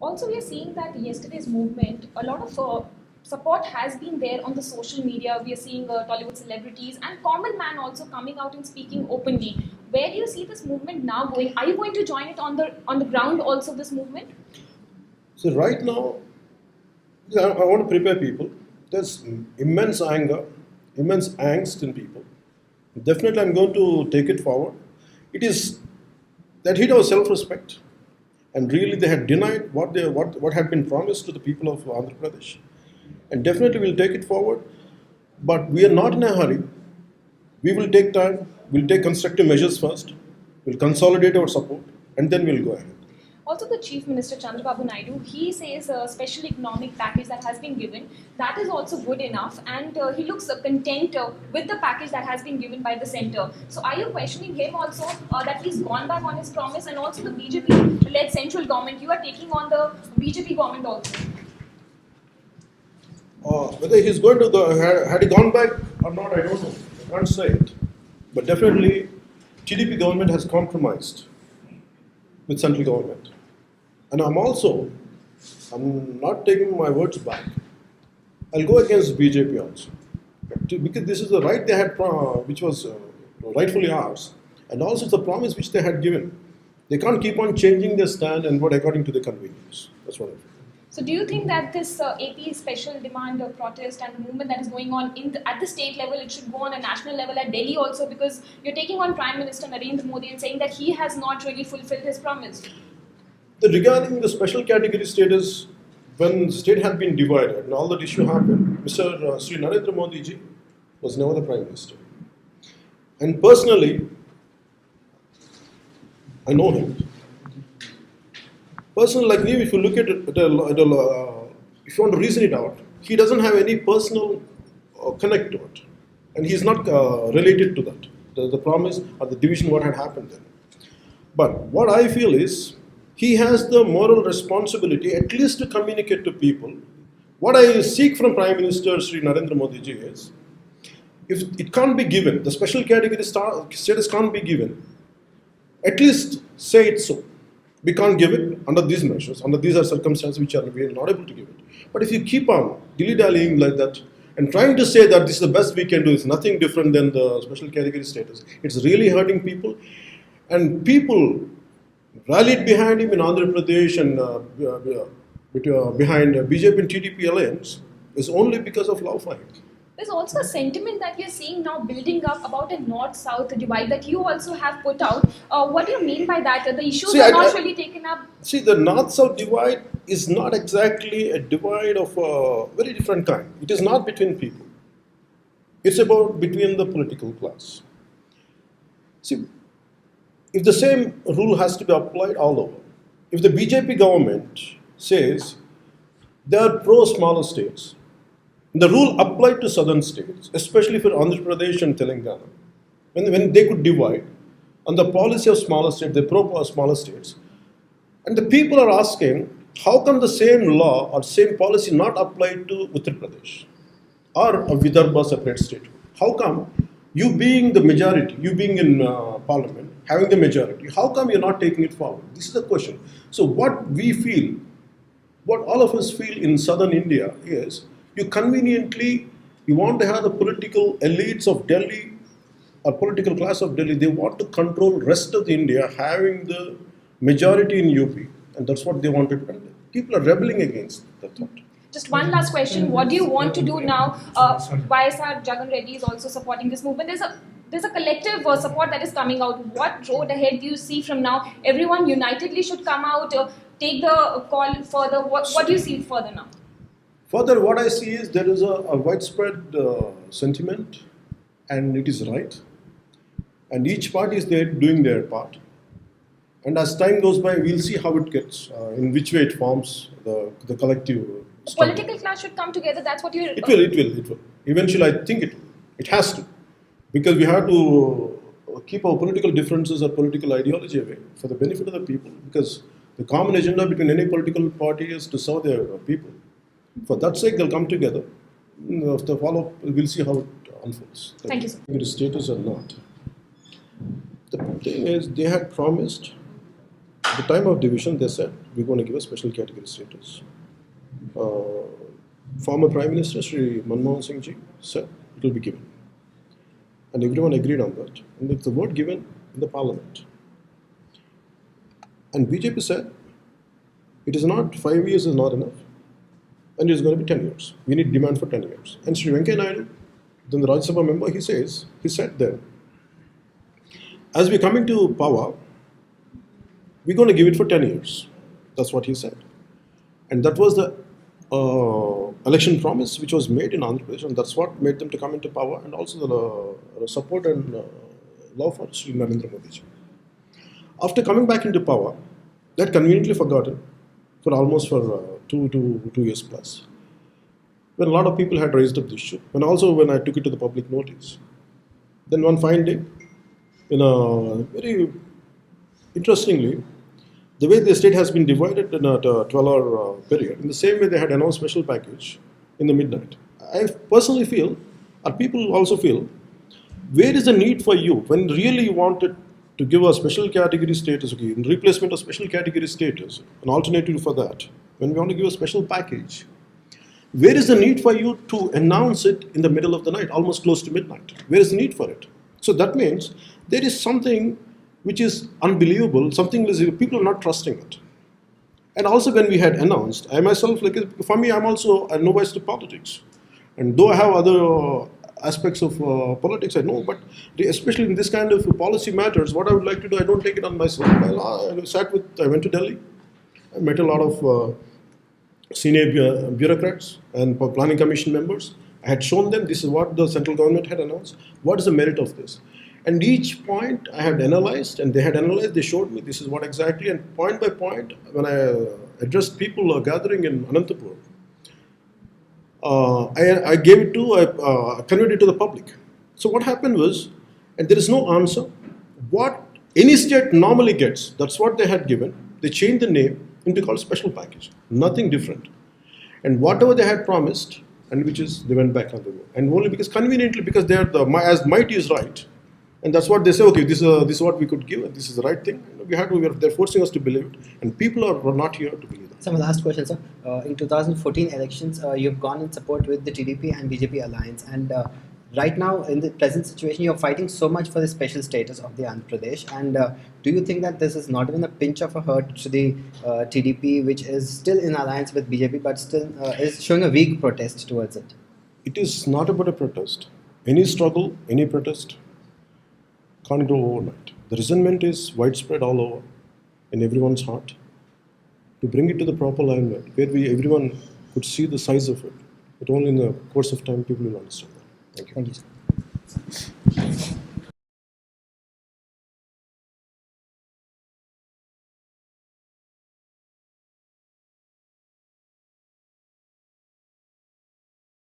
Also, we are seeing that yesterday's movement, a lot of support has been there on the social media. We are seeing Tollywood celebrities and common man also coming out and speaking openly. Where do you see this movement now going? Are you going to join it on the ground also, this movement? So right now, I want to prepare people. There's immense anger, immense angst in people. Definitely, I'm going to take it forward. It is that hit our self-respect, and really they had denied what had been promised to the people of Andhra Pradesh. And definitely, we'll take it forward. But we are not in a hurry. We will take time. We'll take constructive measures first. We'll consolidate our support, and then we'll go ahead. Also, the Chief Minister Chandrababu Naidu, he says a special economic package that has been given, that is also good enough, and he looks content with the package that has been given by the centre. So, are you questioning him also that he's gone back on his promise, and also the BJP-led central government? You are taking on the BJP government also. Whether he's going to had he gone back or not, I don't know. I can't say it. But definitely, TDP government has compromised with central government. And I'm not taking my words back. I'll go against BJP also. Because this is the right they had, which was rightfully ours. And also it's a promise which they had given. They can't keep on changing their stand and vote according to their convenience. That's what I feel. So do you think that this AP special demand protest and the movement that is going on at the state level, it should go on a national level at Delhi also, because you're taking on Prime Minister Narendra Modi and saying that he has not really fulfilled his promise? Regarding the special category status, when the state had been divided and all that issue happened, Mr. Sri Narendra Modi ji was never the Prime Minister. And personally, I know him. Personally, like me, if you look at it, if you want to reason it out, he doesn't have any personal connect to it. And he's not related to that, the promise or the division what had happened then. But what I feel is, he has the moral responsibility at least to communicate to people. What I seek from Prime Minister Sri Narendra Modi ji is, if it can't be given, the special category status can't be given, at least say it so. We can't give it under these measures, under these circumstances we are not able to give it. But if you keep on dilly-dallying like that and trying to say that this is the best we can do, it's nothing different than the special category status, it's really hurting people. And people rallied behind him in Andhra Pradesh and behind BJP and TDP alliance is only because of love for him. There's also a sentiment that we are seeing now building up about a north-south divide that you also have put out. What do you mean by that? The issues are not really taken up. See, the north-south divide is not exactly a divide of a very different kind. It is not between people. It's about between the political class. See, if the same rule has to be applied all over, if the BJP government says they are pro-smaller states, the rule applied to southern states, especially for Andhra Pradesh and Telangana, when they could divide on the policy of smaller states, they pro smaller states, and the people are asking, how come the same law or same policy not applied to Uttar Pradesh or a Vidarbha separate state? How come you being the majority, you being in parliament, having the majority, how come you're not taking it forward? This is the question. So what we feel, what all of us feel in southern India is, you want to have the political elites of Delhi or political class of Delhi, they want to control rest of India having the majority in UP, and that's what they wanted. And people are rebelling against that thought. Just one last question. What do you want to do now? YSR Jagan Reddy is also supporting this movement. There's a collective support that is coming out. What road ahead do you see from now? Everyone unitedly should come out, take the call further. What do you see further now? Further, what I see is there is a widespread sentiment, and it is right. And each party is there doing their part. And as time goes by, we'll see how it gets, in which way it forms the collective. The political class should come together. That's what you're. It will. Eventually, I think it will. It has to, because we have to keep our political differences or political ideology away for the benefit of the people. Because the common agenda between any political party is to serve their people. For that sake, they'll come together. After follow, we'll see how it unfolds. Thank you, sir. Whether status or not. The thing is, they had promised at the time of division. They said we're going to give a special category status. Former Prime Minister Sri Manmohan Singh ji said it will be given. And everyone agreed on that. And it's the word given in the parliament. And BJP said it is not, 5 years is not enough. And it's going to be 10 years. We need demand for 10 years. And Sri Venkaiah Naidu, then the Rajya Sabha member, he said then, as we're coming to power, we're going to give it for 10 years. That's what he said. And that was the election promise which was made in Andhra Pradesh, and that's what made them to come into power, and also the support and love for Sri Narendra Modi ji. After coming back into power, they had conveniently forgotten for almost 2 years plus. When a lot of people had raised up this issue, and also when I took it to the public notice, then one fine day, very interestingly, the way the state has been divided in a 12-hour period, in the same way they had announced special package in the midnight. I personally feel, or people also feel, where is the need for you when really you wanted to give a special category status, okay, in replacement of special category status, an alternative for that, when we want to give a special package, where is the need for you to announce it in the middle of the night, almost close to midnight? Where is the need for it? So that means there is something which is unbelievable, something is, people are not trusting it. And also when we had announced, I myself, for me, I'm also a novice to politics. And though I have other aspects of politics, I know, but especially in this kind of policy matters, what I would like to do, I don't take it on myself. I went to Delhi, I met a lot of senior bureaucrats and planning commission members. I had shown them this is what the central government had announced. What is the merit of this? And each point I had analyzed, and they had analyzed, they showed me this is what exactly, and point by point, when I addressed people gathering in Anantapur, I gave it to, I conveyed it to the public. So what happened was, and there is no answer, what any state normally gets, that's what they had given. They changed the name into called special package, nothing different. And whatever they had promised, and which is, they went back on the road. And only because conveniently, because they are as might is right, and that's what they say, okay, this is what we could give, and this is the right thing. They're forcing us to believe it, and people are not here to believe that. So my last question, sir. In 2014 elections, you've gone in support with the TDP and BJP alliance, and right now, in the present situation, you're fighting so much for the special status of the Andhra Pradesh, and do you think that this is not even a pinch of a hurt to the TDP, which is still in alliance with BJP, but still is showing a weak protest towards it? It is not about a protest. Any struggle, any protest can't grow overnight. The resentment is widespread all over, in everyone's heart. To bring it to the proper alignment, where everyone could see the size of it, but only in the course of time people will understand that. Thank you. Thank you, sir.